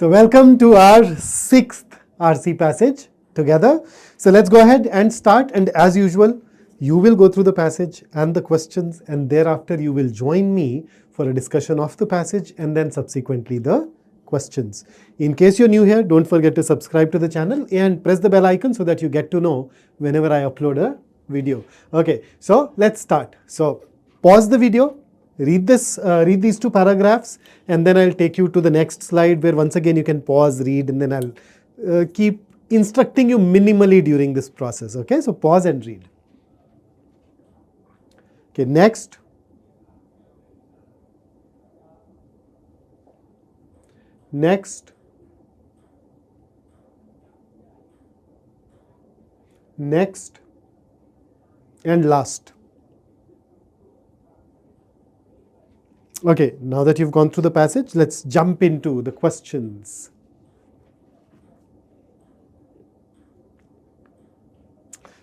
So welcome to our 6th RC passage together. So let's go ahead and start, and as usual, you will go through the passage and the questions, and thereafter you will join me for a discussion of the passage and then subsequently the questions. In case you're new here, don't forget to subscribe to the channel and press the bell icon so that you get to know whenever I upload a video. Okay, so let's start. So pause the video. Read these two paragraphs, and then I'll take you to the next slide where once again you can pause, read, and then I'll keep instructing you minimally during this process. Okay, so pause and read. Okay, next. Next. Next. And last. Okay, now that you've gone through the passage, let's jump into the questions.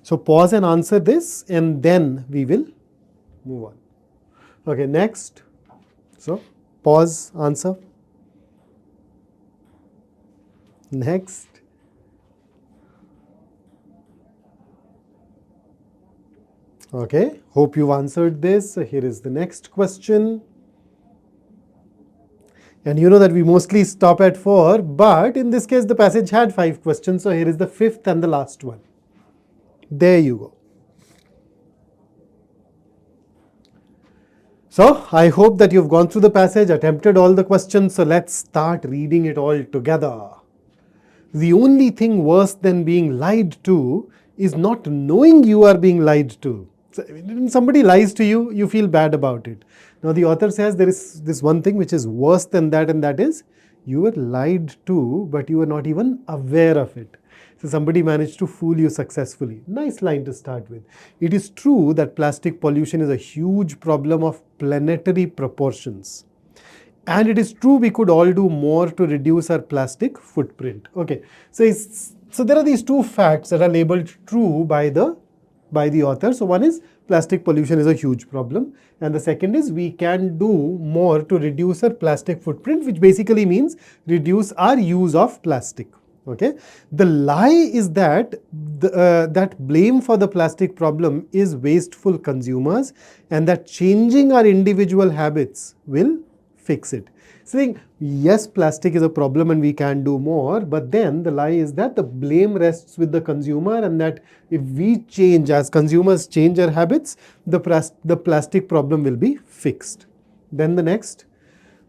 So pause and answer this, and then we will move on. Okay, next. So pause, answer. Next. Okay, hope you've answered this. So here is the next question. And you know that we mostly stop at 4, but in this case the passage had 5 questions. So here is the 5th and the last one. There you go. So I hope that you've gone through the passage, attempted all the questions. So let's start reading it all together. The only thing worse than being lied to is not knowing you are being lied to. So when somebody lies to you, you feel bad about it. Now the author says there is this one thing which is worse than that, and that is you were lied to, but you were not even aware of it. So somebody managed to fool you successfully. Nice line to start with. It is true that plastic pollution is a huge problem of planetary proportions. And it is true we could all do more to reduce our plastic footprint. Okay, so there are these two facts that are labeled true by the author. So one is plastic pollution is a huge problem, and the second is we can do more to reduce our plastic footprint, which basically means reduce our use of plastic. Okay, the lie is that that blame for the plastic problem is wasteful consumers, and that changing our individual habits will fix it. Saying yes, plastic is a problem and we can do more, but then the lie is that the blame rests with the consumer, and that if we change, as consumers change our habits, the plastic problem will be fixed. Then the next,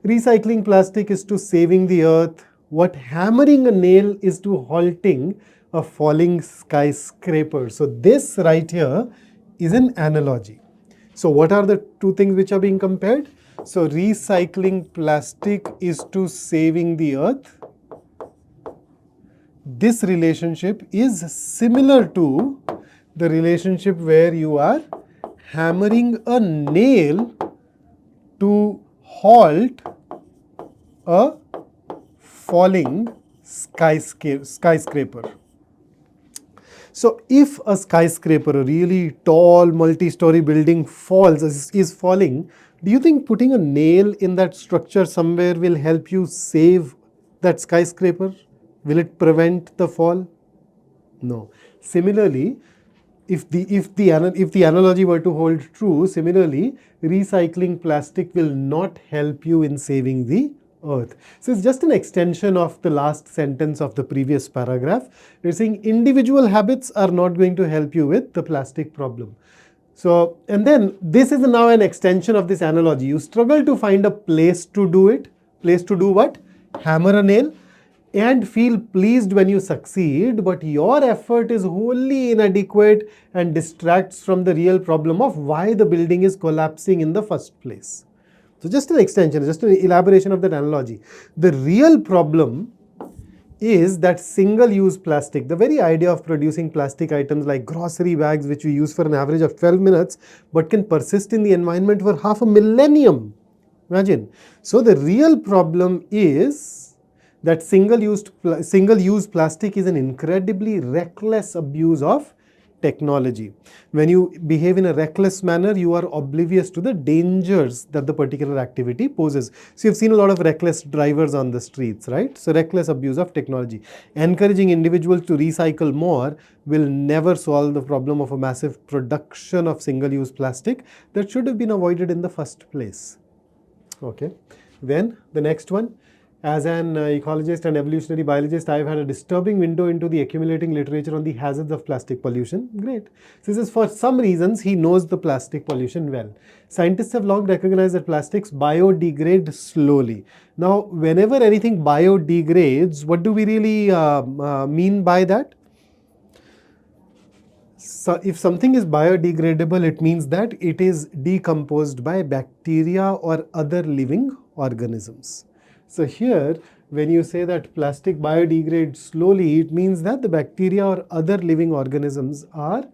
recycling plastic is to saving the earth what hammering a nail is to halting a falling skyscraper. So this right here is an analogy. So what are the two things which are being compared? So recycling plastic is to saving the earth. This relationship is similar to the relationship where you are hammering a nail to halt a falling skyscraper. So if a skyscraper, a really tall multi-story building is falling, do you think putting a nail in that structure somewhere will help you save that skyscraper? Will it prevent the fall? No. Similarly, if the analogy were to hold true, similarly, recycling plastic will not help you in saving the earth. So it's just an extension of the last sentence of the previous paragraph. We're saying individual habits are not going to help you with the plastic problem. So, and then this is now an extension of this analogy. You struggle to find a place to do it. Place to do what? Hammer a nail and feel pleased when you succeed, but your effort is wholly inadequate and distracts from the real problem of why the building is collapsing in the first place. So just an extension, just an elaboration of that analogy. The real problem is that single-use plastic, the very idea of producing plastic items like grocery bags, which we use for an average of 12 minutes, but can persist in the environment for half a millennium. Imagine. So the real problem is that single-use plastic is an incredibly reckless abuse of technology. When you behave in a reckless manner, you are oblivious to the dangers that the particular activity poses. So you've seen a lot of reckless drivers on the streets, right? So reckless abuse of technology. Encouraging individuals to recycle more will never solve the problem of a massive production of single-use plastic that should have been avoided in the first place. Okay. Then the next one. As an ecologist and evolutionary biologist, I have had a disturbing window into the accumulating literature on the hazards of plastic pollution. Great. This is for some reasons he knows the plastic pollution well. Scientists have long recognized that plastics biodegrade slowly. Now, whenever anything biodegrades, what do we really mean by that? So if something is biodegradable, it means that it is decomposed by bacteria or other living organisms. So here, when you say that plastic biodegrades slowly, it means that the bacteria or other living organisms are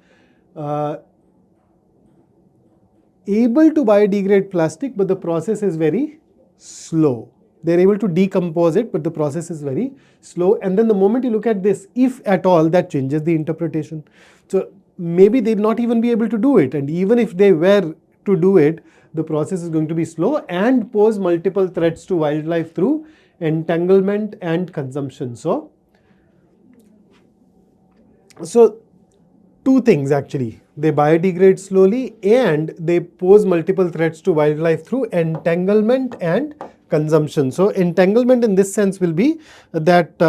able to biodegrade plastic, but the process is very slow. They're able to decompose it, but the process is very slow. And then the moment you look at this, if at all, that changes the interpretation. So maybe they'll not even be able to do it. And even if they were to do it, the process is going to be slow and pose multiple threats to wildlife through entanglement and consumption. So two things actually. They biodegrade slowly and they pose multiple threats to wildlife through entanglement and consumption. So entanglement in this sense will be that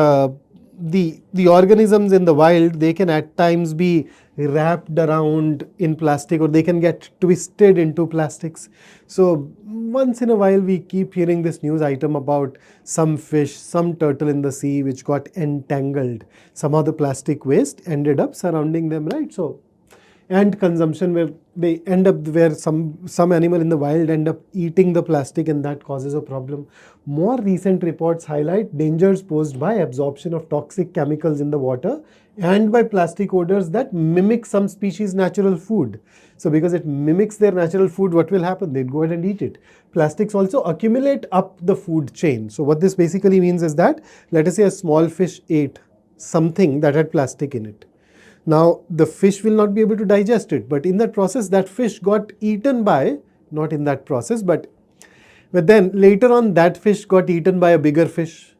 the organisms in the wild, they can at times be wrapped around in plastic, or they can get twisted into plastics. So once in a while we keep hearing this news item about some fish, some turtle in the sea which got entangled. Somehow the plastic waste ended up surrounding them, right? So, and consumption, where they end up, where some animal in the wild end up eating the plastic, and that causes a problem. More recent reports highlight dangers posed by absorption of toxic chemicals in the water and by plastic odors that mimic some species' natural food. So because it mimics their natural food, what will happen? They'd go ahead and eat it. Plastics also accumulate up the food chain. So what this basically means is that, let us say a small fish ate something that had plastic in it. Now, the fish will not be able to digest it, but in that process, that fish got eaten by, not in that process, but then later on that fish got eaten by a bigger fish,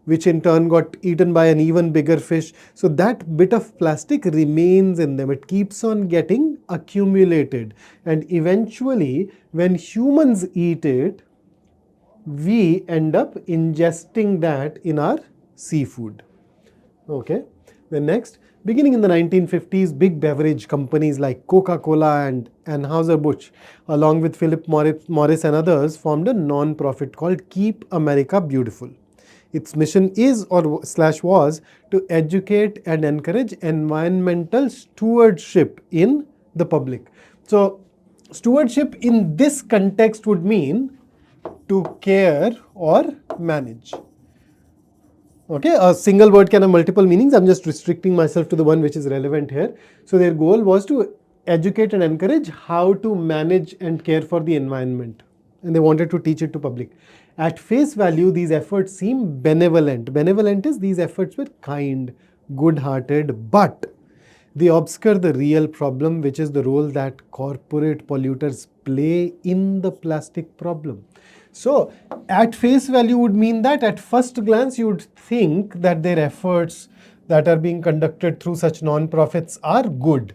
which in turn got eaten by an even bigger fish. So that bit of plastic remains in them. It keeps on getting accumulated. And eventually, when humans eat it, we end up ingesting that in our seafood. Okay. Then next, beginning in the 1950s, big beverage companies like Coca-Cola and Anheuser-Busch, along with Philip Morris and others, formed a non-profit called Keep America Beautiful. Its mission is was to educate and encourage environmental stewardship in the public. So stewardship in this context would mean to care or manage. Okay, a single word can have multiple meanings. I'm just restricting myself to the one which is relevant here. So their goal was to educate and encourage how to manage and care for the environment. And they wanted to teach it to public. At face value, these efforts seem benevolent. Benevolent is these efforts were kind, good-hearted, but they obscure the real problem, which is the role that corporate polluters play in the plastic problem. So, at face value would mean that at first glance you would think that their efforts that are being conducted through such non-profits are good.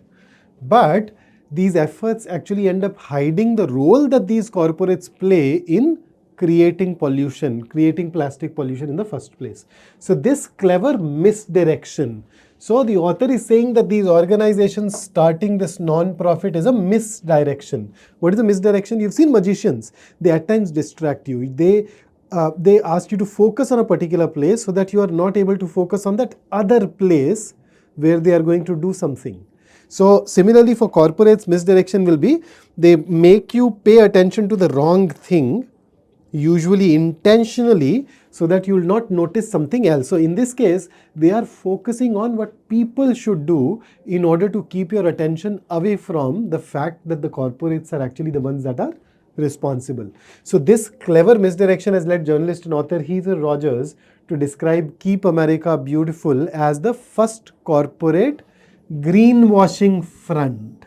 But these efforts actually end up hiding the role that these corporates play in creating pollution, creating plastic pollution in the first place. So this clever misdirection. So the author is saying that these organizations starting this non-profit is a misdirection. What is a misdirection? You've seen magicians. They at times distract you. They ask you to focus on a particular place so that you are not able to focus on that other place where they are going to do something. So similarly for corporates, misdirection will be they make you pay attention to the wrong thing, usually intentionally, so that you will not notice something else. So in this case, they are focusing on what people should do in order to keep your attention away from the fact that the corporates are actually the ones that are responsible. So this clever misdirection has led journalist and author Heather Rogers to describe Keep America Beautiful as the first corporate greenwashing front.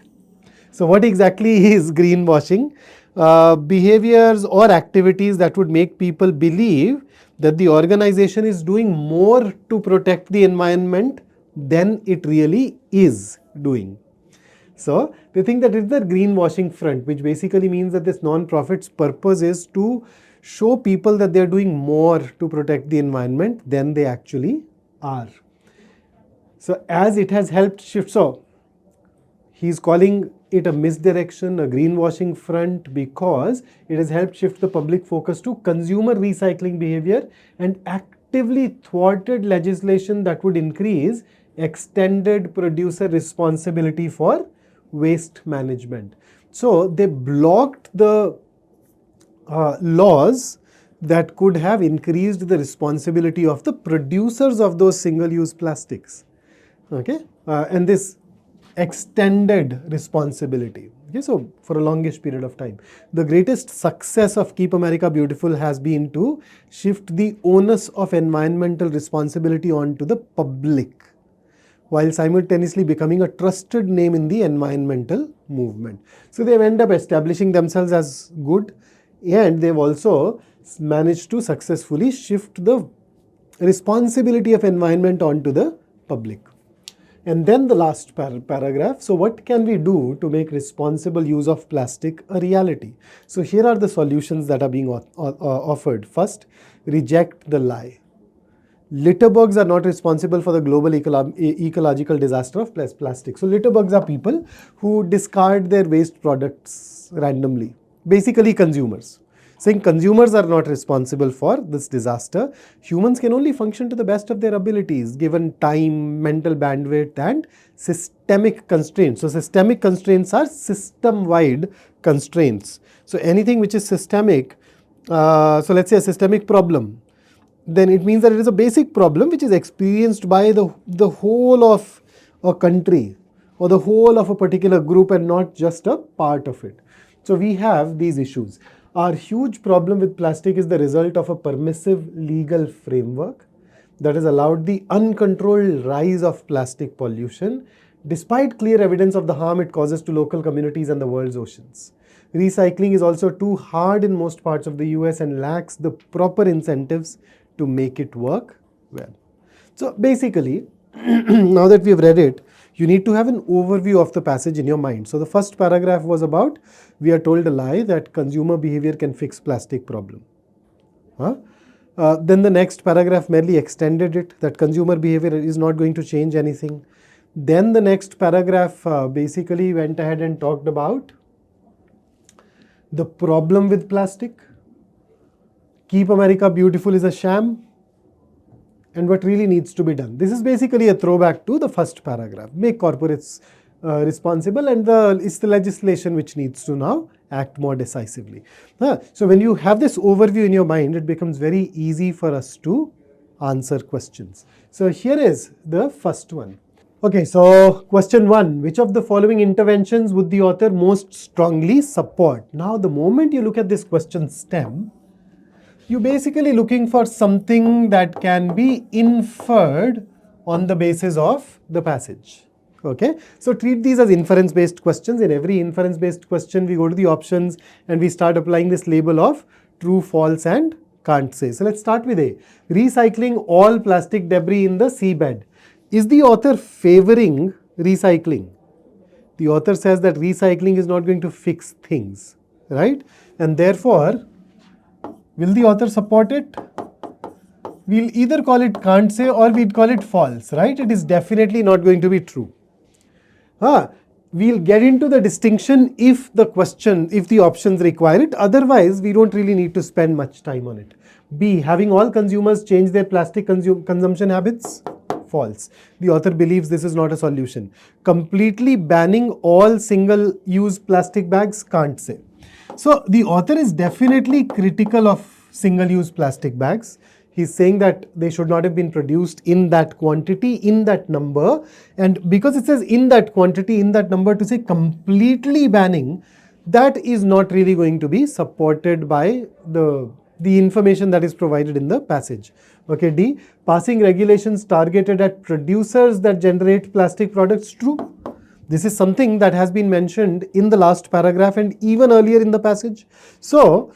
So what exactly is greenwashing? Behaviors or activities that would make people believe that the organization is doing more to protect the environment than it really is doing. So they think that it's the greenwashing front, which basically means that this non-profit's purpose is to show people that they're doing more to protect the environment than they actually are. So as it has helped shift, so he's calling it a misdirection, a greenwashing front, because it has helped shift the public focus to consumer recycling behavior and actively thwarted legislation that would increase extended producer responsibility for waste management. So they blocked the laws that could have increased the responsibility of the producers of those single-use plastics. Okay, and this extended responsibility. Okay, so for a longish period of time, the greatest success of Keep America Beautiful has been to shift the onus of environmental responsibility onto the public, while simultaneously becoming a trusted name in the environmental movement. So they've ended up establishing themselves as good, and they've also managed to successfully shift the responsibility of environment onto the public. And then the last paragraph. So what can we do to make responsible use of plastic a reality? So here are the solutions that are being offered. First, reject the lie. Litterbugs are not responsible for the global ecological disaster of plastic. So litterbugs are people who discard their waste products randomly. Basically consumers. Saying consumers are not responsible for this disaster. Humans can only function to the best of their abilities given time, mental bandwidth and systemic constraints. So systemic constraints are system-wide constraints. So anything which is systemic, so let's say a systemic problem, then it means that it is a basic problem which is experienced by the whole of a country or the whole of a particular group and not just a part of it. So we have these issues. Our huge problem with plastic is the result of a permissive legal framework that has allowed the uncontrolled rise of plastic pollution, despite clear evidence of the harm it causes to local communities and the world's oceans. Recycling is also too hard in most parts of the US and lacks the proper incentives to make it work well. So basically, now that we've read it, you need to have an overview of the passage in your mind. So the first paragraph was about, we are told a lie that consumer behavior can fix plastic problem. Then the next paragraph merely extended it, that consumer behavior is not going to change anything. Then the next paragraph basically went ahead and talked about the problem with plastic. Keep America Beautiful is a sham, and what really needs to be done. This is basically a throwback to the first paragraph. Make corporates responsible, and it's the legislation which needs to now act more decisively. So when you have this overview in your mind, it becomes very easy for us to answer questions. So here is the first one. Okay, so question 1, which of the following interventions would the author most strongly support? Now the moment you look at this question stem, you're basically looking for something that can be inferred on the basis of the passage. Okay, so treat these as inference-based questions. In every inference-based question, we go to the options and we start applying this label of true, false and can't say. So let's start with A. Recycling all plastic debris in the seabed. Is the author favoring recycling? The author says that recycling is not going to fix things, right? And therefore, will the author support it? We'll either call it can't say or we'd call it false, right? It is definitely not going to be true. We'll get into the distinction if the options require it. Otherwise, we don't really need to spend much time on it. B, having all consumers change their plastic consumption habits? False. The author believes this is not a solution. Completely banning all single-use plastic bags? Can't say. So the author is definitely critical of single-use plastic bags. He's saying that they should not have been produced in that quantity, in that number. And because it says in that quantity, in that number, to say completely banning, that is not really going to be supported by the information that is provided in the passage. Okay, D, passing regulations targeted at producers that generate plastic products. True. This is something that has been mentioned in the last paragraph and even earlier in the passage. So,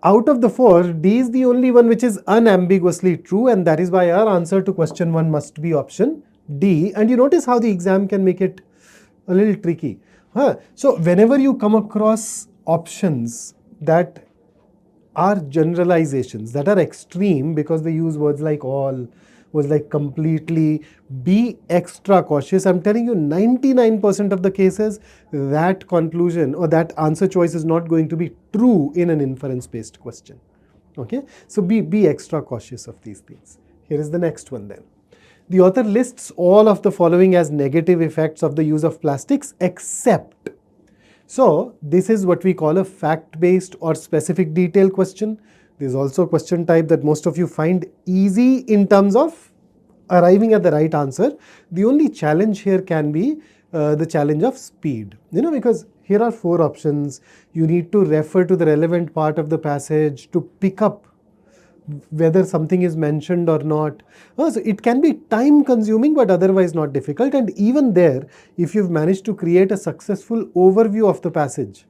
out of the four, D is the only one which is unambiguously true, and that is why our answer to question 1 must be option D. And you notice how the exam can make it a little tricky. So, whenever you come across options that are generalizations, that are extreme because they use words like all, words like completely, be extra cautious. I'm telling you, 99% of the cases, that conclusion or that answer choice is not going to be true in an inference-based question. Okay, so be extra cautious of these things. Here is the next one then. The author lists all of the following as negative effects of the use of plastics except. So this is what we call a fact-based or specific detail question. There's also a question type that most of you find easy in terms of arriving at the right answer. The only challenge here can be the challenge of speed. Because here are 4 options. You need to refer to the relevant part of the passage to pick up whether something is mentioned or not. So it can be time consuming but otherwise not difficult, and even there, if you've managed to create a successful overview of the passage,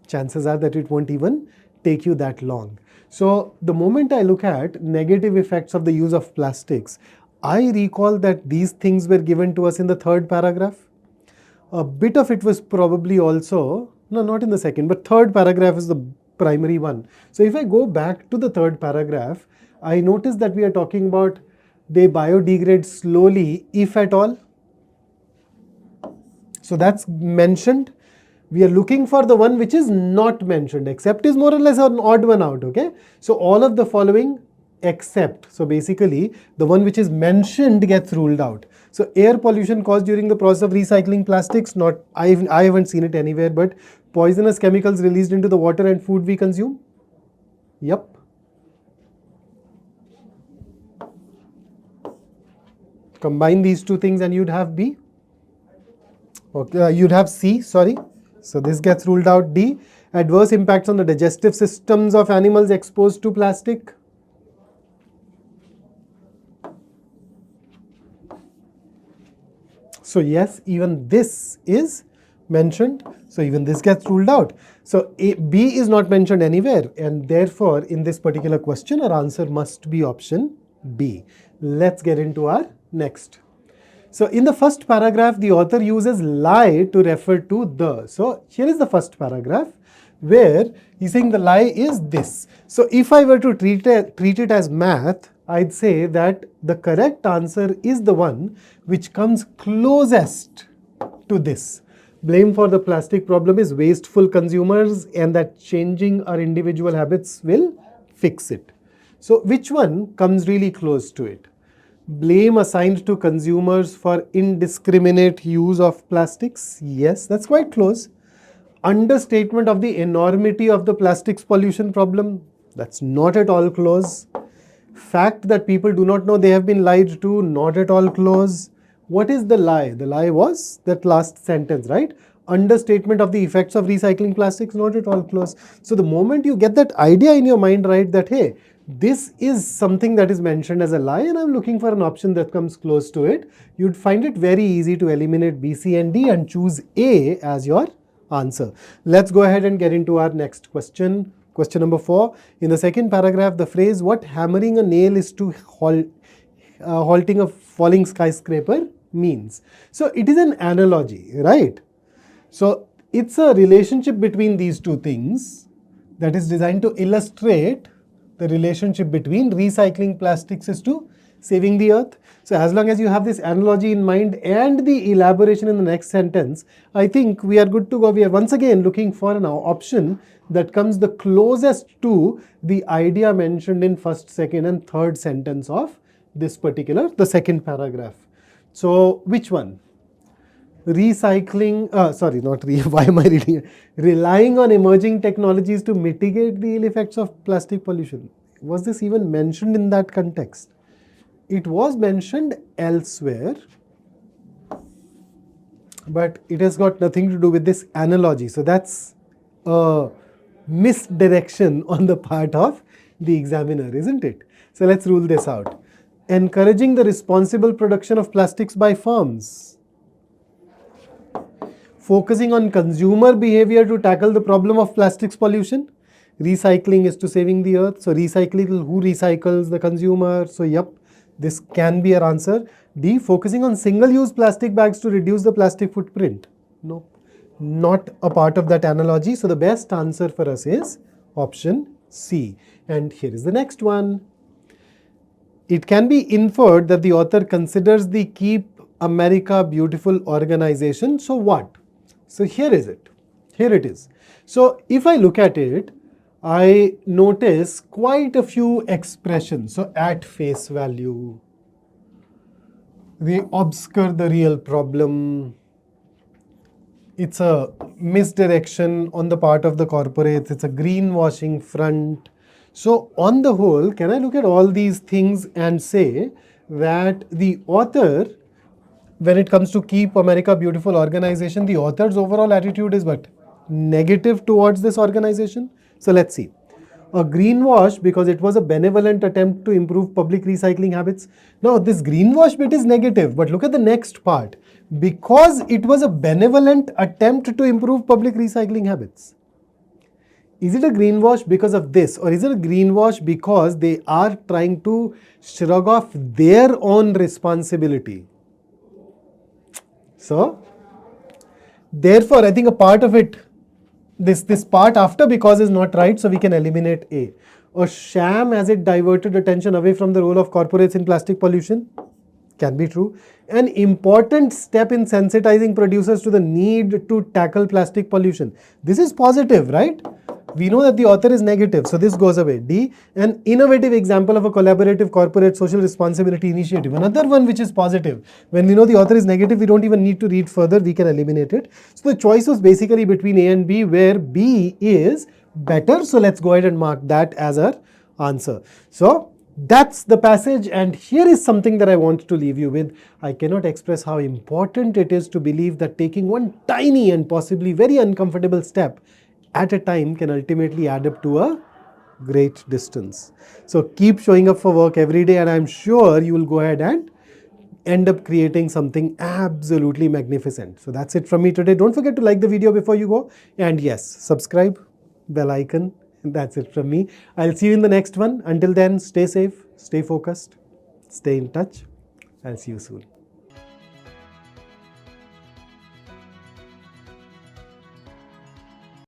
chances are that it won't even take you that long. So the moment I look at negative effects of the use of plastics, I recall that these things were given to us in the 3rd paragraph. A bit of it was probably also, no, not in the 2nd, but 3rd paragraph is the primary one. So if I go back to the 3rd paragraph, I notice that we are talking about they biodegrade slowly, if at all. So that's mentioned. We are looking for the one which is not mentioned. Except is more or less an odd one out. Okay. So all of the following except. So basically the one which is mentioned gets ruled out. So air pollution caused during the process of recycling plastics, not, I haven't seen it anywhere, but poisonous chemicals released into the water and food we consume. Yep. Combine these two things and you'd have B. Okay, you'd have C, sorry. So this gets ruled out. D, adverse impacts on the digestive systems of animals exposed to plastic. So yes, even this is mentioned. So even this gets ruled out. So B is not mentioned anywhere, and therefore in this particular question our answer must be option B. Let's get into our next. So in the first paragraph, the author uses lie to refer to the. So here is the first paragraph where he's saying the lie is this. So if I were to treat it as math, I'd say that the correct answer is the one which comes closest to this. Blame for the plastic problem is wasteful consumers, and that changing our individual habits will fix it. So which one comes really close to it? Blame assigned to consumers for indiscriminate use of plastics. Yes, that's quite close. Understatement of the enormity of the plastics pollution problem. That's not at all close. Fact that people do not know they have been lied to. Not at all close. What is the lie? The lie was that last sentence, right? Understatement of the effects of recycling plastics. Not at all close. So the moment you get that idea in your mind, right, that hey, this is something that is mentioned as a lie and I'm looking for an option that comes close to it, you'd find it very easy to eliminate B, C and D and choose A as your answer. Let's go ahead and get into our next question. Question number 4. In the second paragraph, the phrase what hammering a nail is to halting a falling skyscraper means. So it is an analogy, right? So it's a relationship between these two things that is designed to illustrate the relationship between recycling plastics is to saving the earth. So as long as you have this analogy in mind and the elaboration in the next sentence, I think we are good to go. We are once again looking for an option that comes the closest to the idea mentioned in first, second and third sentence of this particular, the second paragraph. So which one? Recycling, why am I reading it? Relying on emerging technologies to mitigate the ill effects of plastic pollution. Was this even mentioned in that context? It was mentioned elsewhere, but it has got nothing to do with this analogy. So that's a misdirection on the part of the examiner, isn't it? So let's rule this out. Encouraging the responsible production of plastics by firms. Focusing on consumer behavior to tackle the problem of plastics pollution. Recycling is to saving the earth. So recycling, who recycles? The consumer. So yep, this can be our answer. D, focusing on single-use plastic bags to reduce the plastic footprint. No, not a part of that analogy. So the best answer for us is option C. And here is the next one. It can be inferred that the author considers the Keep America Beautiful organization. So what? So here is it. Here it is. So if I look at it, I notice quite a few expressions. So at face value, they obscure the real problem. It's a misdirection on the part of the corporates. It's a greenwashing front. So on the whole, can I look at all these things and say that the author, when it comes to Keep America Beautiful organization, the author's overall attitude is what? Negative towards this organization? So let's see. A greenwash because it was a benevolent attempt to improve public recycling habits. Now this greenwash bit is negative, but look at the next part. Because it was a benevolent attempt to improve public recycling habits. Is it a greenwash because of this, or is it a greenwash because they are trying to shrug off their own responsibility? So, therefore, I think a part of it, this part after because is not right, so we can eliminate A. A sham as it diverted attention away from the role of corporates in plastic pollution. Can be true. An important step in sensitizing producers to the need to tackle plastic pollution. This is positive, right? We know that the author is negative, so this goes away. D, an innovative example of a collaborative corporate social responsibility initiative. Another one which is positive. When we know the author is negative, we don't even need to read further, we can eliminate it. So the choice was basically between A and B, where B is better. So let's go ahead and mark that as our answer. So that's the passage, and here is something that I want to leave you with. I cannot express how important it is to believe that taking one tiny and possibly very uncomfortable step at a time can ultimately add up to a great distance. So keep showing up for work every day, and I'm sure you will go ahead and end up creating something absolutely magnificent. So that's it from me today. Don't forget to like the video before you go, and yes, subscribe, bell icon. That's it from me. I'll see you in the next one. Until then, stay safe, stay focused, stay in touch. I'll see you soon.